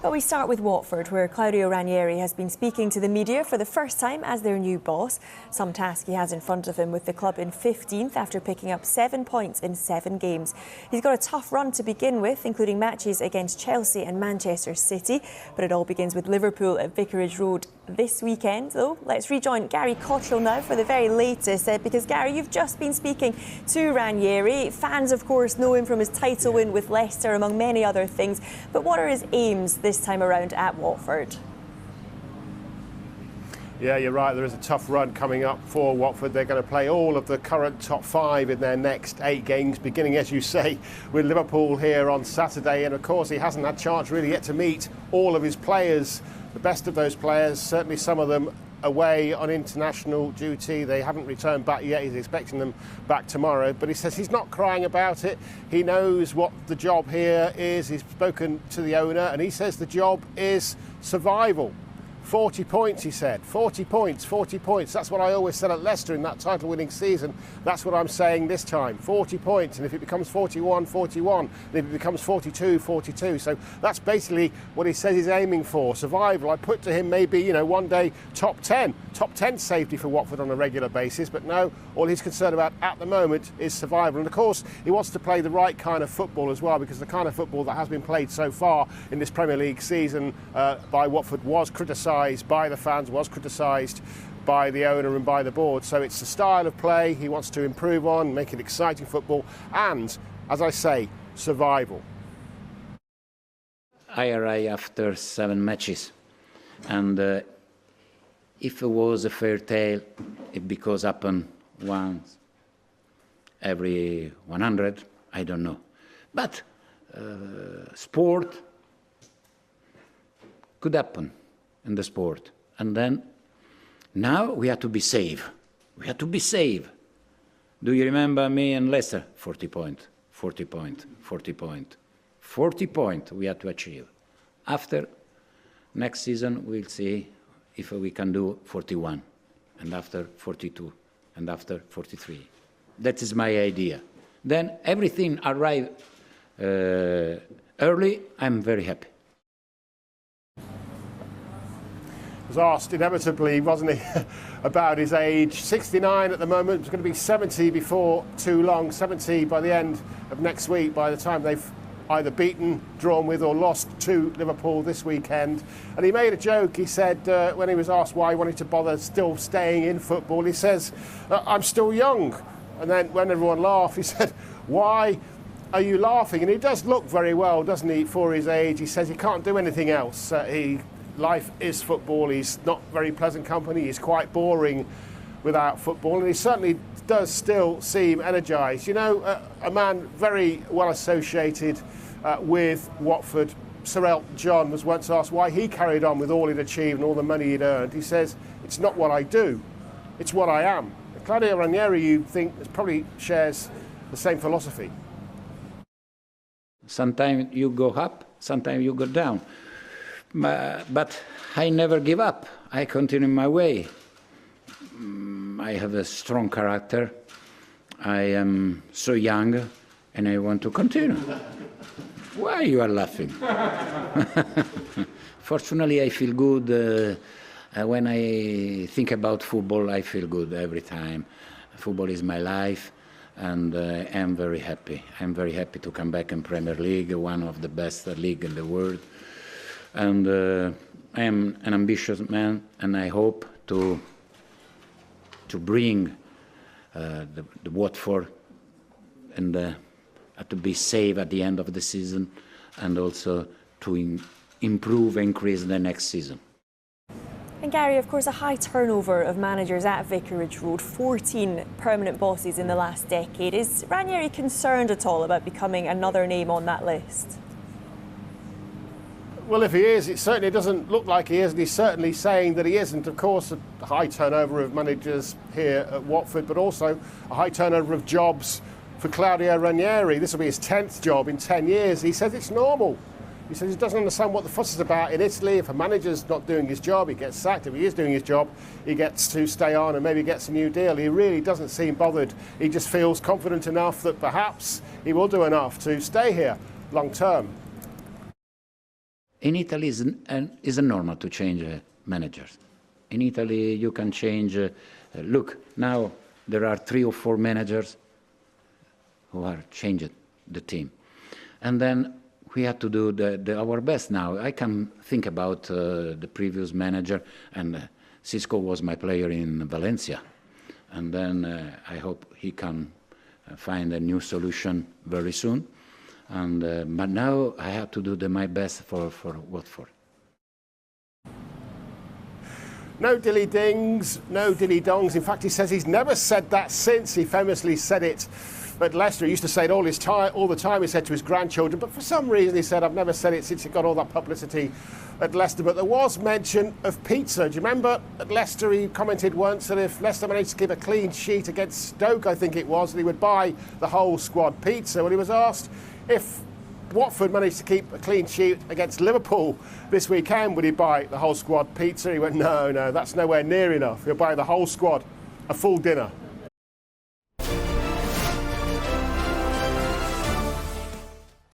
But we start with Watford, where Claudio Ranieri has been speaking to the media for the first time as their new boss. Some task he has in front of him, with the club in 15th after picking up 7 points in 7 games. He's got a tough run to begin with, including matches against Chelsea and Manchester City. But it all begins with Liverpool at Vicarage Road this weekend, though. Let's rejoin Gary Cottrell now for the very latest, because Gary, you've just been speaking to Ranieri. Fans, of course, know him from his title win with Leicester, among many other things. But what are his aims this time around at Watford? Yeah, you're right. There is a tough run coming up for Watford. They're going to play all of the current top 5 in their next 8 games, beginning, as you say, with Liverpool here on Saturday. And of course, he hasn't had a chance really yet to meet all of his players, the best of those players, certainly some of them away on international duty. They haven't returned back yet. He's expecting them back tomorrow. But he says he's not crying about it. He knows what the job here is. He's spoken to the owner and he says the job is survival. 40 points, he said. 40 points, 40 points. That's what I always said at Leicester in that title-winning season. That's what I'm saying this time. 40 points. And if it becomes 41, 41. And if it becomes 42, 42. So that's basically what he says he's aiming for. Survival. I put to him maybe, one day top 10. Top 10 safety for Watford on a regular basis. But no, all he's concerned about at the moment is survival. And of course, he wants to play the right kind of football as well, because the kind of football that has been played so far in this Premier League season by Watford was criticised by the fans, was criticised by the owner and by the board. So it's the style of play he wants to improve on, make it exciting football and, as I say, survival. I arrived after 7 matches, and if it was a fair tale, it because happen once every 100, I don't know. But sport could happen in the sport. And then, now we have to be safe. We have to be safe. Do you remember me and Leicester? 40 points, 40 points, 40 points. 40 points we have to achieve. After next season, we'll see if we can do 41, and after 42, and after 43. That is my idea. Then everything arrive early, I'm very happy. Was asked inevitably, wasn't he, about his age. 69 at the moment. It's going to be 70 before too long. 70 by the end of next week, by the time they've either beaten, drawn with or lost to Liverpool this weekend. And he made a joke. He said, when he was asked why he wanted to bother still staying in football, he says, I'm still young. And then when everyone laughed, he said, why are you laughing? And he does look very well, doesn't he, for his age. He says he can't do anything else. Life is football. He's not very pleasant company. He's quite boring without football, and he certainly does still seem energised. A man very well associated with Watford. Sir Elton John was once asked why he carried on with all he'd achieved and all the money he'd earned. He says, it's not what I do, it's what I am. Claudio Ranieri, you think, probably shares the same philosophy. Sometimes you go up, sometimes you go down. But I never give up. I continue my way. I have a strong character. I am so young, and I want to continue. Why you are laughing? Fortunately, I feel good. When I think about football, I feel good every time. Football is my life, and I'm very happy. I'm very happy to come back in Premier League, one of the best leagues in the world. And I am an ambitious man, and I hope to bring the Watford and to be safe at the end of the season, and also to improve and increase the next season. And Gary, of course, a high turnover of managers at Vicarage Road, 14 permanent bosses in the last decade. Is Ranieri concerned at all about becoming another name on that list? Well, if he is, it certainly doesn't look like he is, and he's certainly saying that he isn't. Of course, a high turnover of managers here at Watford, but also a high turnover of jobs for Claudio Ranieri. This will be his 10th job in 10 years. He says it's normal. He says he doesn't understand what the fuss is about in Italy. If a manager's not doing his job, he gets sacked. If he is doing his job, he gets to stay on and maybe gets a new deal. He really doesn't seem bothered. He just feels confident enough that perhaps he will do enough to stay here long term. In Italy, is normal to change managers. In Italy, you can change. Look, now there are 3 or 4 managers who are changing the team, and then we have to do our best now. I can think about the previous manager, and Xisco was my player in Valencia, and then I hope he can find a new solution very soon. And but now I have to do my best for Watford. No dilly-dings, no dilly-dongs. In fact, he says he's never said that since. He famously said it at Leicester. He used to say it all the time, he said to his grandchildren. But for some reason, he said, I've never said it since he got all that publicity at Leicester. But there was mention of pizza. Do you remember at Leicester, he commented once that if Leicester managed to keep a clean sheet against Stoke, I think it was, that he would buy the whole squad pizza. When he was asked if Watford managed to keep a clean sheet against Liverpool this weekend, would he buy the whole squad pizza? He went, no, that's nowhere near enough. He'll buy the whole squad a full dinner.